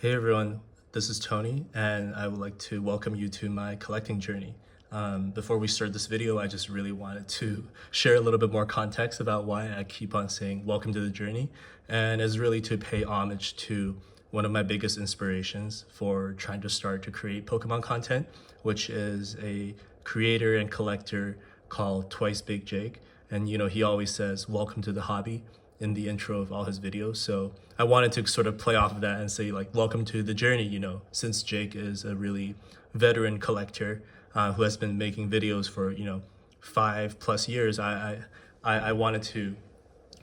Hey everyone, this is Tony, and I would like to welcome you to my collecting journey. Before we start this video, I just really wanted to share a little bit more context about why I keep on saying welcome to the journey, and it's really to pay homage to one of my biggest inspirations for trying to start to create Pokemon content, which is a creator and collector called Twice Big Jake. And he always says, welcome to the hobby in the intro of all his videos. So I wanted to sort of play off of that and say like, welcome to the journey, since Jake is a really veteran collector who has been making videos for, 5+ years. I wanted to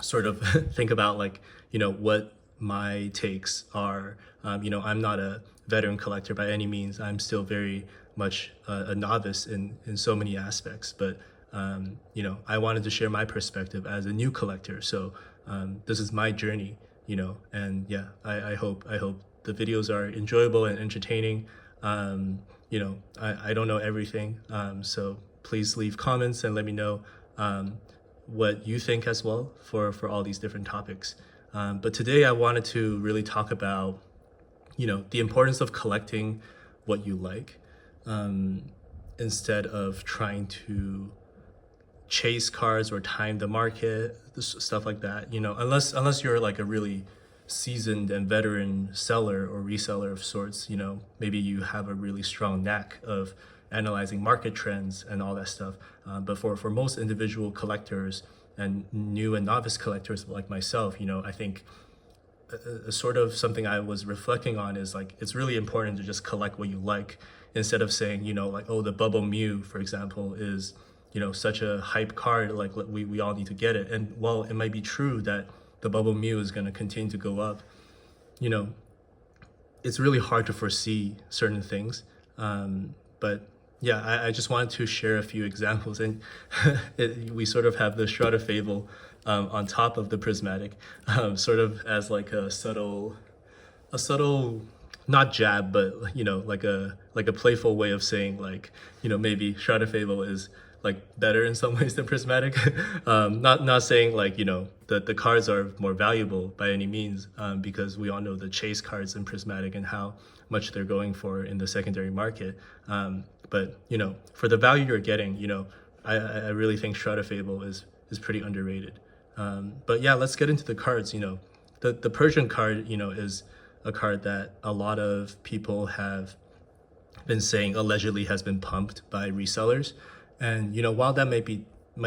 sort of think about like, what my takes are. I'm not a veteran collector by any means. I'm still very much a novice in so many aspects, but I wanted to share my perspective as a new collector. So this is my journey, and yeah, I hope the videos are enjoyable and entertaining. I don't know everything, so please leave comments and let me know what you think as well for all these different topics. But today I wanted to really talk about, the importance of collecting what you like, instead of trying to chase cards or time the market, stuff like that. Unless you're like a really seasoned and veteran seller or reseller of sorts, maybe you have a really strong knack of analyzing market trends and all that stuff. But for most individual collectors and new and novice collectors like myself, I think a sort of something I was reflecting on is like it's really important to just collect what you like, instead of saying, like, oh, the Bubble Mew, for example, is such a hype card, like we all need to get it. And while it might be true that the Bubble Mew is going to continue to go up, you know it's really hard to foresee certain things. But yeah, I just wanted to share a few examples. And we sort of have the Shroud of Fable on top of the Prismatic, sort of as like a subtle not jab, but like a playful way of saying like, maybe Shroud of Fable is like better in some ways than Prismatic. Not saying like, the cards are more valuable by any means, because we all know the chase cards in Prismatic and how much they're going for in the secondary market. But for the value you're getting, I really think Shroud of Fable is pretty underrated. But yeah, let's get into the cards. The Persian card, is a card that a lot of people have been saying allegedly has been pumped by resellers. And while that might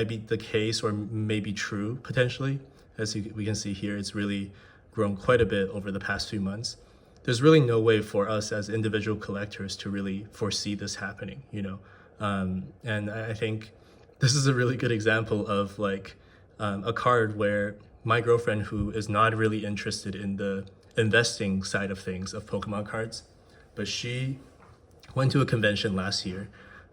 be the case or may be true potentially, as we can see here, it's really grown quite a bit over the past few months. There's really no way for us as individual collectors to really foresee this happening, and I think this is a really good example of like a card where my girlfriend, who is not really interested in the investing side of things of Pokemon cards, but she went to a convention last year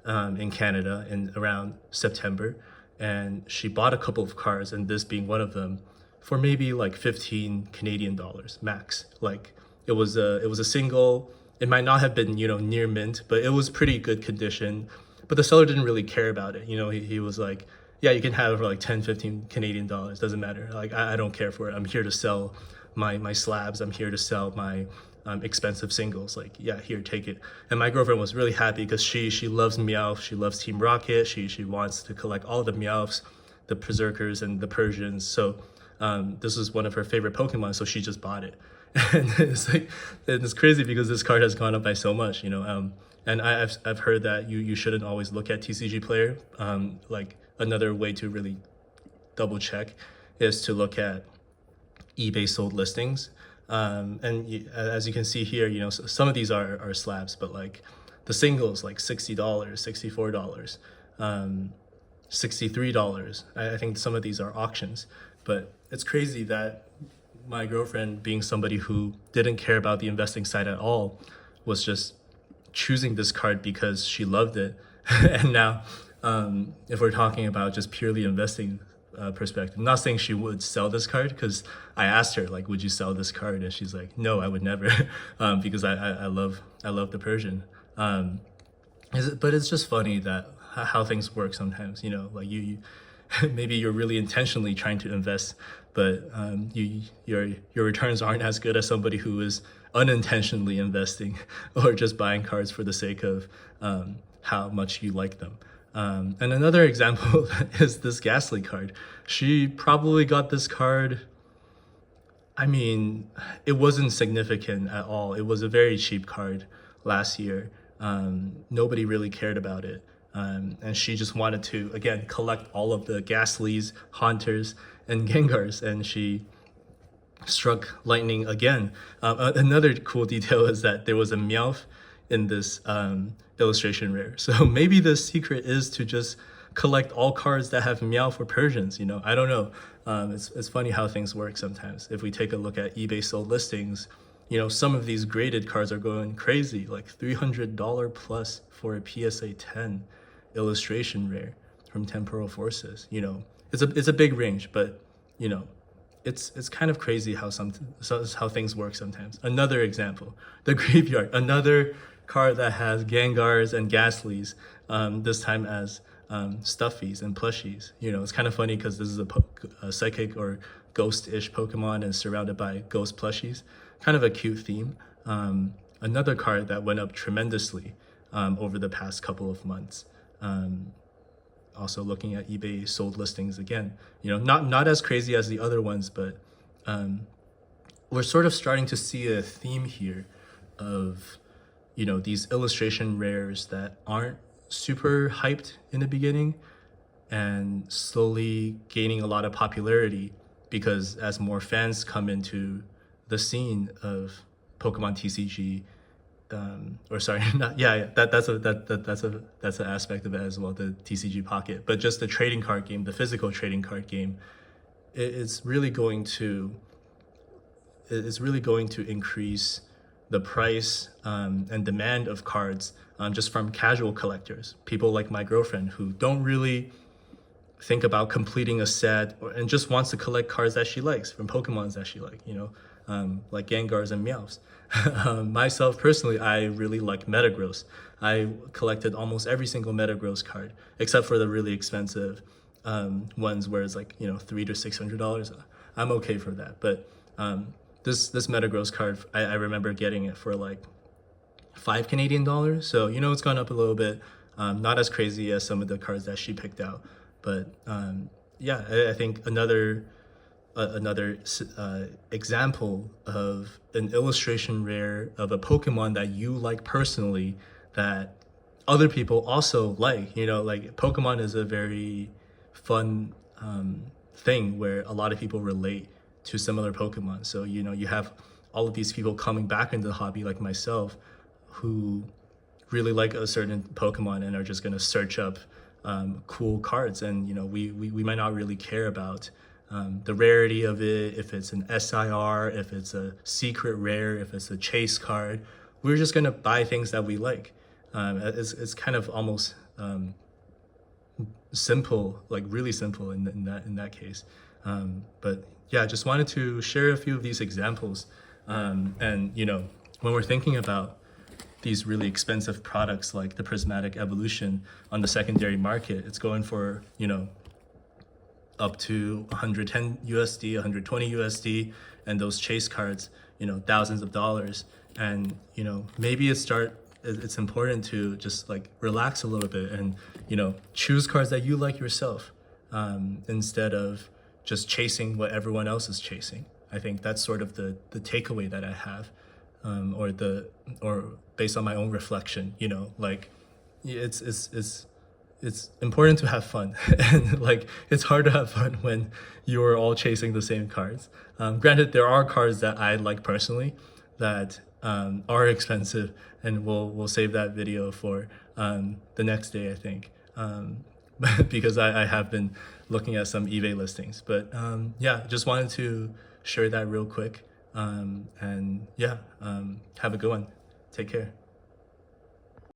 in Canada in around September, and she bought a couple of cards, and this being one of them, for maybe like 15 Canadian dollars max. Like it was a single. It might not have been near mint, but it was pretty good condition. But the seller didn't really care about it. He was like, yeah, you can have it for like 10, 15 Canadian dollars. Doesn't matter. Like I don't care for it. I'm here to sell my slabs. I'm here to sell my expensive singles. Like, yeah, here, take it. And my girlfriend was really happy because she loves Meowth. She loves Team Rocket. She wants to collect all the Meowths, the Berserkers, and the Persians. So this was one of her favorite Pokemon, so she just bought it. And it's crazy because this card has gone up by so much, and I've heard that you shouldn't always look at TCG Player. Like another way to really double check is to look at eBay sold listings. And as you can see here, some of these are slabs, but like the singles, like $60, $64, $63. I think some of these are auctions, but it's crazy that my girlfriend, being somebody who didn't care about the investing side at all, was just choosing this card because she loved it. And now, if we're talking about just purely investing perspective, I'm not saying she would sell this card, because I asked her like, would you sell this card? And she's like, no, I would never, because I love the Persian. But it's just funny that how things work sometimes. Like maybe you're really intentionally trying to invest, but your returns aren't as good as somebody who is unintentionally investing or just buying cards for the sake of how much you like them. And another example is this Gasly card. She probably got this card. I mean, it wasn't significant at all. It was a very cheap card last year. Nobody really cared about it. And she just wanted to, again, collect all of the Gaslys, Haunters, and Gengars. And she struck lightning again. Another cool detail is that there was a Meowth in this illustration rare. So maybe the secret is to just collect all cards that have Meowth or Persians. I don't know. It's funny how things work sometimes. If we take a look at eBay sold listings, some of these graded cards are going crazy, like $300 plus for a PSA 10 illustration rare from Temporal Forces. It's a big range, but it's kind of crazy how things work sometimes. Another example, the Graveyard, another card that has Gengars and Gaslys, this time as stuffies and plushies. It's kind of funny because this is a psychic or ghost-ish Pokemon and surrounded by ghost plushies. Kind of a cute theme. Another card that went up tremendously over the past couple of months. Also looking at eBay sold listings again. Not as crazy as the other ones, but we're sort of starting to see a theme here of these illustration rares that aren't super hyped in the beginning and slowly gaining a lot of popularity because as more fans come into the scene of Pokemon TCG, or sorry, not that's an aspect of it as well, the TCG Pocket, but just the trading card game, the physical trading card game, it's really going to increase the price and demand of cards just from casual collectors, people like my girlfriend who don't really think about completing a set and just wants to collect cards that she likes from Pokemons that she like Gengars and Meowths. Myself personally, I really like Metagross. I collected almost every single Metagross card except for the really expensive ones where it's like $300 to $600. I'm okay for that, but this Metagross card, I remember getting it for like $5 Canadian. So it's gone up a little bit. Not as crazy as some of the cards that she picked out, but I think another example of an illustration rare of a Pokemon that you like personally that other people also like. Like Pokemon is a very fun thing where a lot of people relate to similar Pokemon. So you have all of these people coming back into the hobby like myself who really like a certain Pokemon and are just going to search up cool cards, and we might not really care about the rarity of it, if it's an SIR, if it's a secret rare, if it's a chase card. We're just gonna buy things that we like. It's kind of almost simple, like really simple in that case. But yeah, I just wanted to share a few of these examples. And when we're thinking about these really expensive products like the Prismatic Evolution on the secondary market, it's going for up to 110 USD, 120 USD, and those chase cards, thousands of dollars. And maybe it's important to just like relax a little bit and choose cards that you like yourself, instead of just chasing what everyone else is chasing. I think that's sort of the takeaway that I have, or based on my own reflection. Like it's important to have fun, and like it's hard to have fun when you're all chasing the same cards. Granted, there are cards that I like personally that are expensive, and we'll save that video for the next day, I think, because I have been looking at some eBay listings. But just wanted to share that real quick, and have a good one. Take care.